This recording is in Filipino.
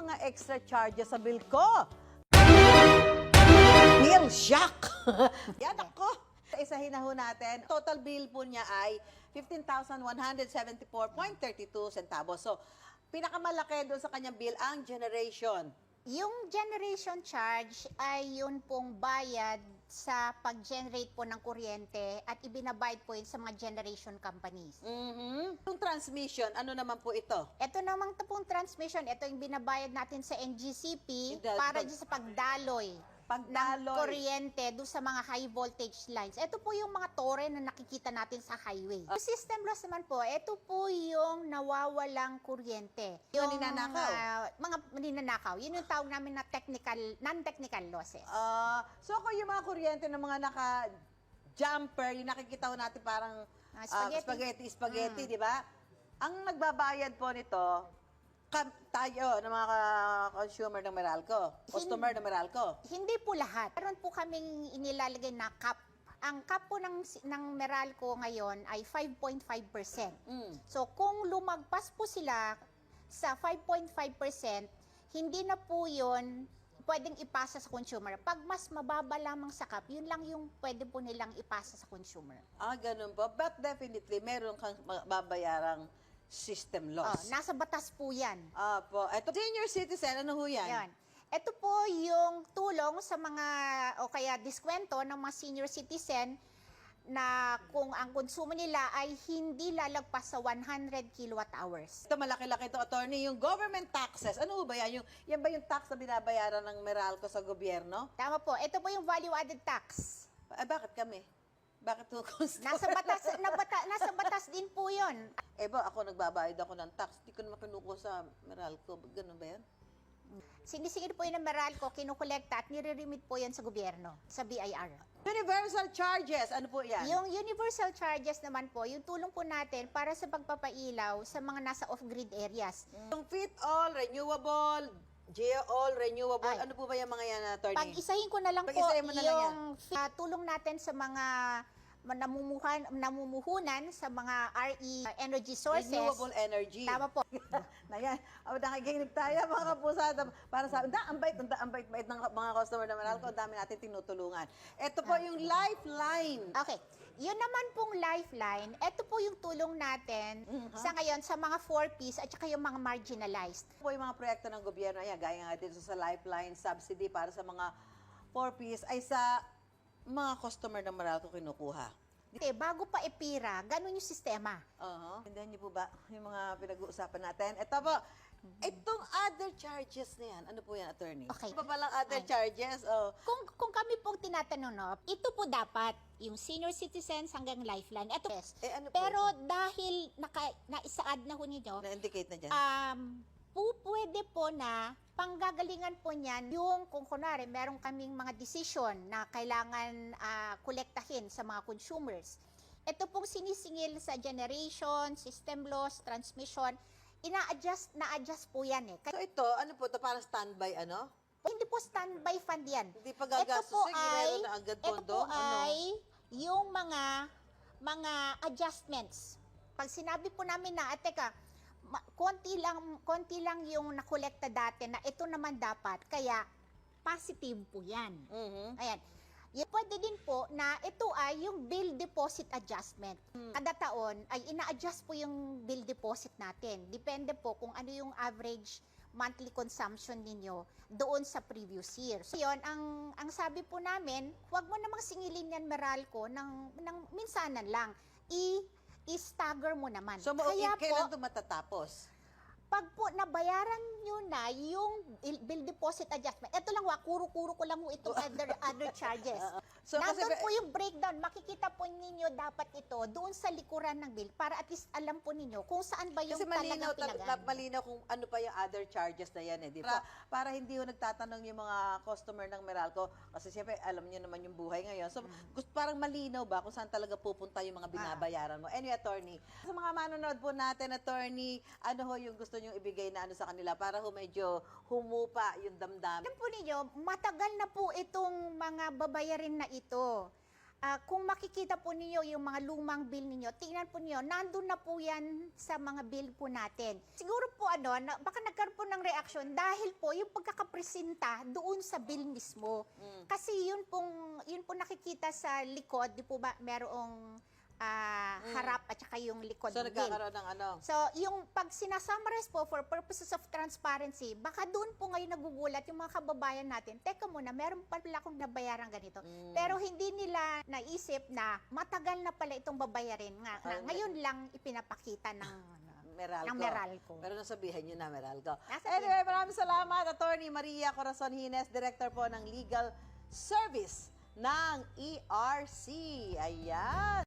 mga extra charges sa bill ko? Bill shock! Yan ako! Isahin na ho natin. Total bill po niya ay 15,174.32 centavos. So, pinakamalaki doon sa kanyang bill ang generation. Yung generation charge ay yun pong bayad sa pag-generate po ng kuryente at ibinabayad po yun sa mga generation companies. Yung transmission, ano naman po ito? Ito namang pong transmission, ito yung binabayad natin sa NGCP Idal- para dyan sa pagdaloy ng Pagdaloy. kuryente doon sa mga high voltage lines. Ito po yung mga tore na nakikita natin sa highway. Yung system loss naman po, ito po yung nawawalang kuryente. Yung ninanakaw? Mga ninanakaw. Yun yung tawag namin na non-technical losses. So, kung yung mga kuryente ng mga naka-jumper, yung nakikita ko natin parang spaghetti, di ba? Ang nagbabayad po nito, tayo, ng mga consumer ng Meralco, customer ng Meralco. Hindi po lahat. Meron po kaming inilalagay na cap. Ang cap po ng Meralco ngayon ay 5.5%. So kung lumagpas po sila sa 5.5%, hindi na po yun pwedeng ipasa sa consumer. Pag mas mababa lamang sa cap, yun lang yung pwede po nilang ipasa sa consumer. Ganun po. But definitely, meron kang babayarang system loss. Nasa batas po yan. Po. Ito, senior citizen, ano ho yan? Yan. Ito po yung tulong sa mga, o kaya diskwento ng mga senior citizen na kung ang konsumo nila ay hindi lalagpas sa 100 kilowatt hours. Ito, malaki-laki ito, attorney. Yung government taxes, ano ho ba yan? Yan ba yung tax na binabayaran ng Meralco sa gobyerno? Tama po. Ito po yung value-added tax. Bakit kami? Bakit po Nasa batas din po yun. Ako nagbabayad ako ng tax. Hindi ko naman kinukuha sa Meralco. Ganun ba yan? Sinisingil po yun ng Meralco, kinukolekta at nire-remit po yan sa gobyerno, sa BIR. Universal charges, ano po yan? Yung universal charges naman po, yung tulong po natin para sa pagpapailaw sa mga nasa off-grid areas. Yung fit-all, renewable, GEO-all, renewable, ano po ba yung mga yan, attorney? Pag-isahin ko na lang po Pag-isahin mo na lang yan. yung tulong natin sa mga namumuhunan sa mga RE energy sources. Renewable energy. Tama po. Na yan. Nakikinig tayo mga kapusada. Para sa ang bait ng mga customer na Meralco. Ang dami natin tinutulungan. Ito po yung lifeline. Okay. Yun naman pong lifeline, ito po yung tulong natin sa ngayon sa mga 4Ps at saka yung mga marginalized. Ito po yung mga proyekto ng gobyerno. Ayan, gaya nga dito sa lifeline subsidy para sa mga 4Ps ay sa mga customer ng Meralco kinukuha. Bago pa ipira, ganun yung sistema. Hindi niyo po ba yung mga pinag-uusapan natin? Ito po, itong other charges na yan, ano po yan, attorney? Okay. Ano pa palang other charges? Kung kami pong tinatanong, no, ito po dapat yung senior citizens hanggang lifeline. Ito, yes. Ano po Pero ito? dahil naisaad na ho ninyo, Na-indicate na dyan. pwede po na panggagalingan po niyan yung kung kunwari meron kaming mga decision na kailangan kolektahin sa mga consumers. Ito pong sinisingil sa generation, system loss, transmission, na-adjust po yan eh. So ito, ano po ito? Parang standby, ano? Hindi po standby fund yan. Hindi pa gagastusin, meron na agad ito pondo? po ay yung mga adjustments. Pag sinabi po namin na, teka, konti lang yung nakolekta dati na ito naman dapat, kaya positive po yan. Ayan. Pwede din po na ito ay yung bill deposit adjustment. Kada taon ay ina-adjust po yung bill deposit natin. Depende po kung ano yung average monthly consumption ninyo doon sa previous year. So yun, ang sabi po namin, huwag mo namang singilin yan, Meralco, ng minsanan lang. I-stagger mo naman. So, Kaya kailan po, ito matatapos? pag po nabayaran nyo na yung bill deposit adjustment, ito lang, kuro-kuro ko lang itong other charges. So, Nandun po yung breakdown. Makikita po ninyo dapat ito doon sa likuran ng bill para at least alam po ninyo kung saan ba yung Kasi malinaw, talagang pinagaan. malinaw kung ano pa yung other charges na yan eh, di ba? Para hindi ho nagtatanong yung mga customer ng Meralco, kasi siyempre alam niyo naman yung buhay ngayon. So, parang malinaw ba kung saan talaga pupunta yung mga binabayaran mo? Anyway, attorney, sa mga manonood po natin, attorney, ano ho yung gusto niyong ibigay na ano sa kanila para ho medyo humupa yung damdamin? Alam po ninyo, matagal na po itong mga babayarin na ito. kung makikita po ninyo yung mga lumang bill ninyo, tingnan po niyo, nandun na po yan sa mga bill po natin. Siguro po baka nagkaroon po ng reaksyon dahil po yung pagkakapresenta doon sa bill mismo. Kasi yun po nakikita sa likod, di po ba merong harap at saka yung likod So, ng bill. nagkakaroon ng ano? So, yung pag sinasummarize po for purposes of transparency, baka doon po ngayon nagugulat yung mga kababayan natin, teka muna, meron pala akong nabayaran ganito. Pero hindi nila naisip na matagal na pala itong babayarin nga. Ngayon lang ipinapakita ng Meralco. Pero nasabihan nyo na, Meralco. Nasabihan Anyway, maraming salamat, Attorney Maria Corazon Hines, Director po ng Legal Service ng ERC. Ayan.